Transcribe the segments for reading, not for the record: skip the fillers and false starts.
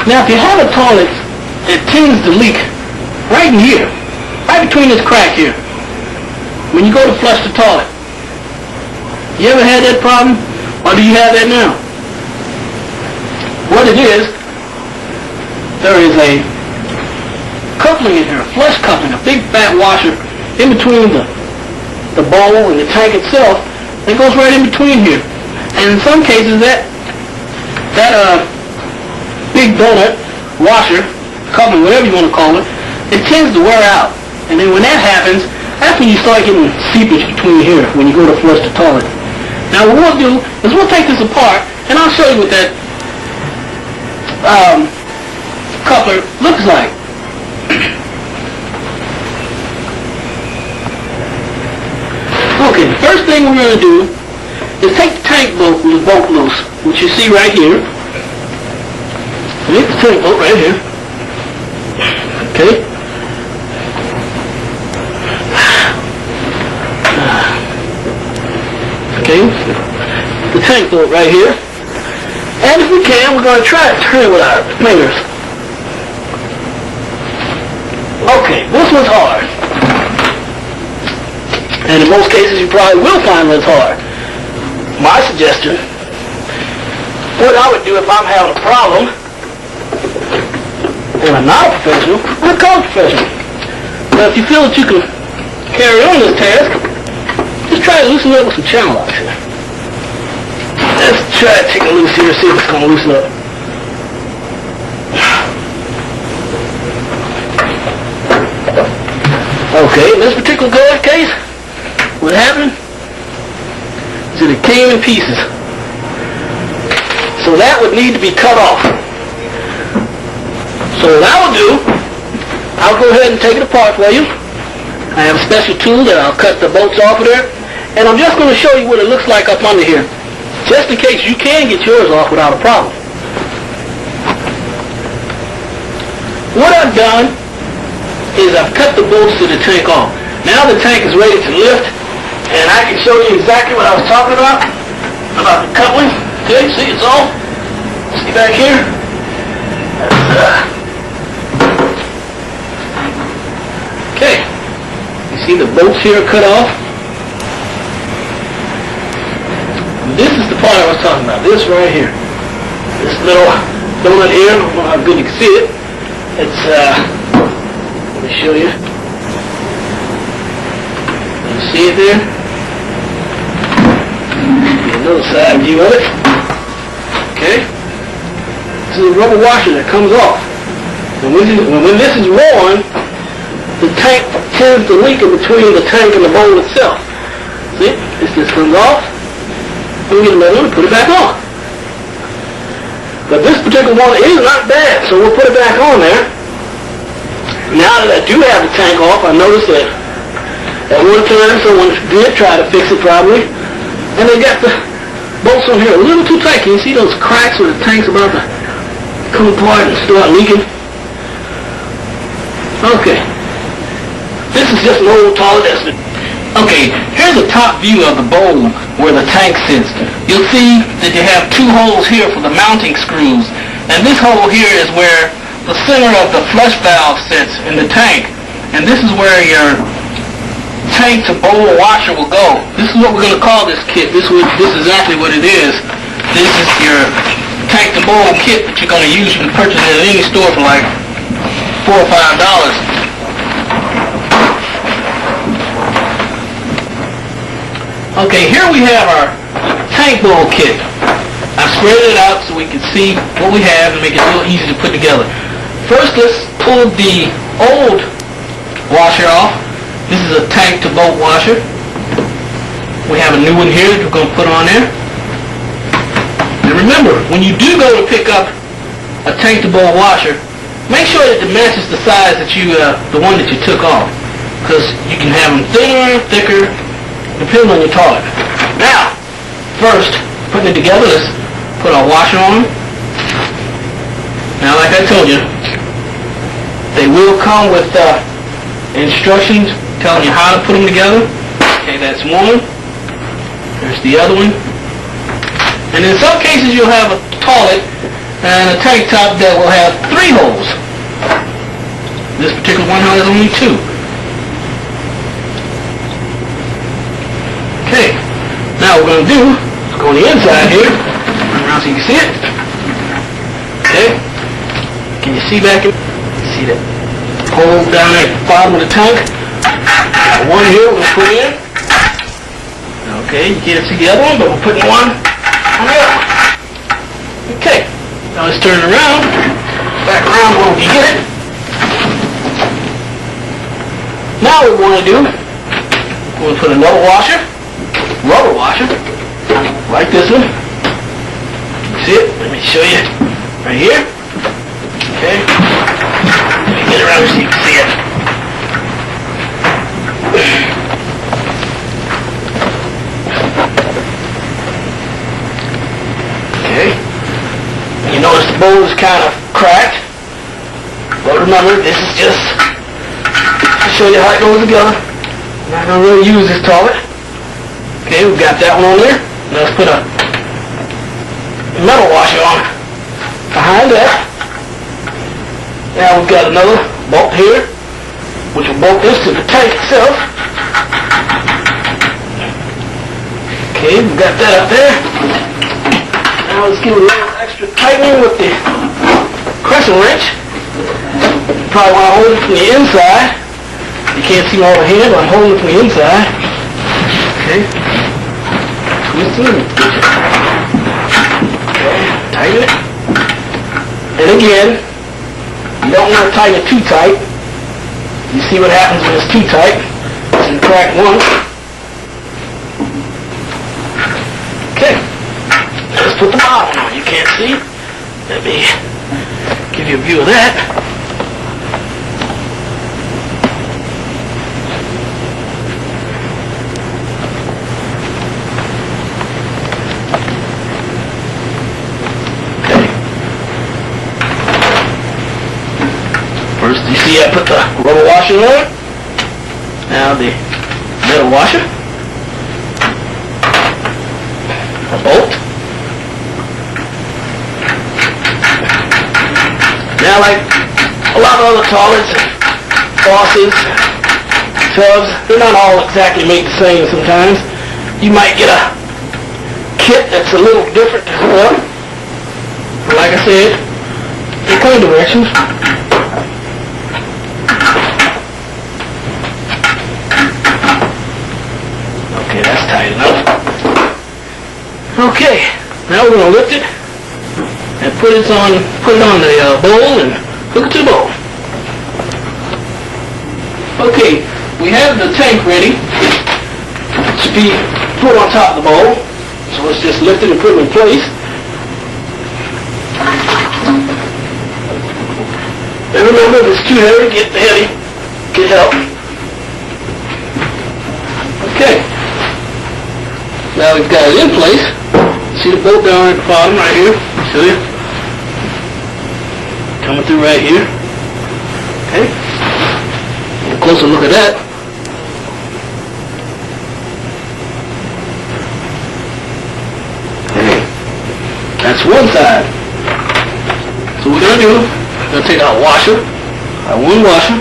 Now, if you have a toilet, it tends to leak right in here, right between this crack here. When you go to flush the toilet, you ever had that problem, or do you have that now? What it is, there is a coupling in here, a flush coupling, a big fat washer in between the bowl and the tank itself. It goes right in between here. And in some cases, that big donut washer, coupling, whatever you want to call it, it tends to wear out. And then when that happens, that's when you start getting seepage between here when you go to flush the toilet. Now what we'll do is we'll take this apart, and I'll show you what that coupler looks like. Okay, the first thing we're going to do is take the tank bolt loose, which you see right here. Take the tank bolt right here. Okay. Okay, the tank bolt right here. And if we can, we're going to try to turn it with our fingers. Okay, this one's hard. And in most cases, you probably will find that it's hard. My suggestion, what I would do if I'm having a problem, and I'm not a professional, I'd call a professional. But if you feel that you can carry on this task, just try to loosen it up with some channel locks here. Let's try to take it loose here, see if it's going to loosen up. Okay, in this particular case, what happened is that it came in pieces. So that would need to be cut off. So what I will do, I'll go ahead and take it apart for you. I have a special tool that I'll cut the bolts off of there. And I'm just going to show you what it looks like up under here, just in case you can get yours off without a problem. What I've done is I've cut the bolts to the tank off. Now the tank is ready to lift, and I can show you exactly what I was talking about the coupling. Okay, see, it's all. See back here? Okay. You see the bolts here cut off? This is the part I was talking about. This right here. This little donut here. I don't know how good you can see it. It's, let me show you. You see it there? Another side view of it. Okay. This is a rubber washer that comes off. And when this is worn, the tank tends to leak in between the tank and the bowl itself. See? This just comes off. And we get another one and put it back on. But this particular one is not bad, so we'll put it back on there. Now that I do have the tank off, I noticed that at one time someone did try to fix it probably, and they got the bolts on here a little too tight. Can you see those cracks where the tank's about to come apart and start leaking? Okay. This is just an old toilet estimate. Okay, here's a top view of the bowl where the tank sits. You'll see that you have two holes here for the mounting screws, and this hole here is where the center of the flush valve sits in the tank, and this is where your tank to bowl washer will go. This is what we're going to call this kit. This is exactly what it is. This is your tank to bowl kit that you're going to use. You can purchase it at any store for like $4 or $5. Okay, here we have our tank bowl kit. I've spread it out so we can see what we have and make it a little easy to put together. First, let's pull the old washer off. This is a tank to bolt washer. We have a new one here that we're going to put on there. And remember, when you do go to pick up a tank to bolt washer, make sure that it matches the size that the one that you took off, because you can have them thinner, thicker, depending on your toilet. Now, first, putting it together, let's put our washer on. Now, like I told you, they will come with instructions telling you how to put them together. Okay, that's one. There's the other one. And in some cases, you'll have a toilet and a tank top that will have 3 holes. This particular one has only 2. Okay, now what we're going to do is go on the inside here, turn around so you can see it. Okay, can you see back in? See that hole down there at the bottom of the tank? Got one here we're going to put in. Okay, you can't see the other one, but we're putting one on the other one. Okay, now let's turn it around, back around where we can get it. Now what we want to do, we're going to put another washer, rubber washer, like this one. See it? Let me show you right here. Okay, let me get around so you can see it. Okay, you notice the bowl is kind of cracked, but remember, this is just to show you how it goes together. I'm not going to really use this toilet. Okay, we've got that one on there. Now let's put a metal washer on behind that. Now we've got another bolt here, which will bolt this to the tank itself. Okay, we've got that up there. Now let's give it a little extra tightening with the crescent wrench. You probably want to hold it from the inside. You can't see all the hand, but I'm holding it from the inside. Okay. Twist it. Okay, tighten it. And again, you don't want to tighten it too tight. You see what happens when it's too tight. It's going to crack once. Okay. Let's put the bottom on. You can't see. Let me give you a view of that. Okay. First, you see I put the rubber washer on. Now the metal washer. A bolt. Now, like a lot of other toilets, faucets, tubs, they're not all exactly made the same sometimes. You might get a kit that's a little different to hook up. But like I said, they're clean directions. Okay, that's tight enough. Okay, now we're going to lift it and put it on the bowl and hook it to the bowl. Okay, we have the tank ready to be put on top of the bowl. So let's just lift it and put it in place. And remember, if it's too heavy, get help. Okay. Now we've got it in place. See the bolt down at the bottom right here? See it? Coming through right here. Okay. A closer look at that. Okay. That's one side. So what we're going to do, we're going to take our washer, our one washer,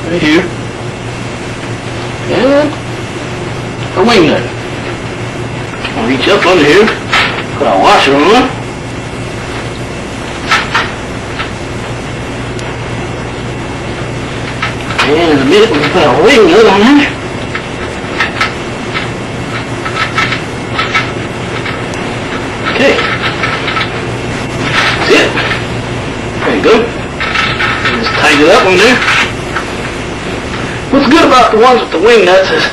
right here, and a wing nut. I'll reach up under here, put our washer on, and in a minute we can put our wing nut on there. Okay, that's it. There you go. Just tighten it up on there. What's good about the ones with the wing nuts is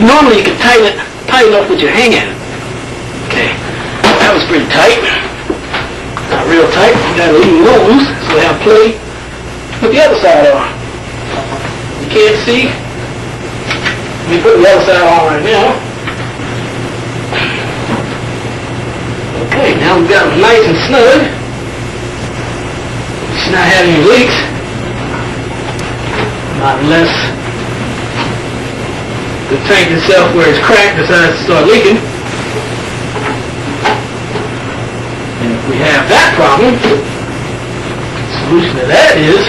normally you can tighten up with your hand. Okay, that was pretty tight. Not real tight. We got to leave it loose so we have play. Put the other side on. You can't see. Let me put the other side on right now. Okay, now we've got it nice and snug. It's not having any leaks. Not unless the tank itself where it's cracked decides to start leaking. we have that problem. Solution to that is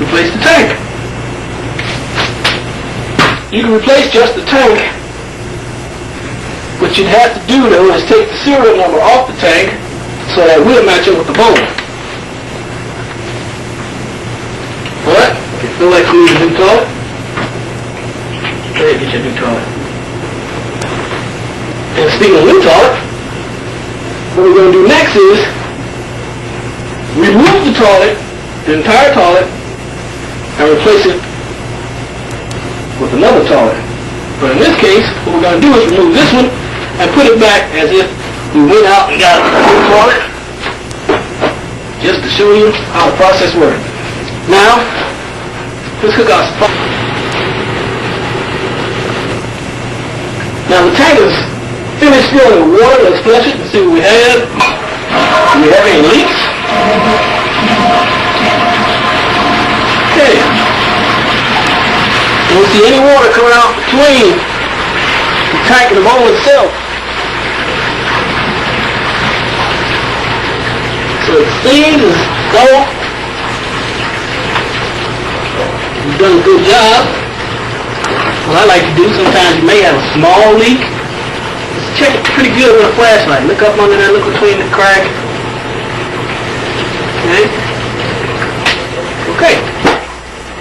replace the tank. You can replace just the tank. What you'd have to do though is take the serial number off the tank so that it will match up with the motor. But if you feel like you need a new toilet, go ahead and get your new toilet. And speaking of new toilet, what we're going to do next is remove the toilet, the entire toilet, and replace it with another toilet. But in this case, what we're going to do is remove this one and put it back as if we went out and got a new toilet, just to show you how the process works. Now, let's hook our supply. Now the tank is finished filling with water. Let's flush it and see what we have. Do we have any leaks? Okay. Don't see any water coming out between the tank and the bowl itself. So it seems as though you've done a good job. What I like to do, sometimes you may have a small leak. Just check it pretty good with a flashlight. Look up under there, look between the crack. Okay? Okay.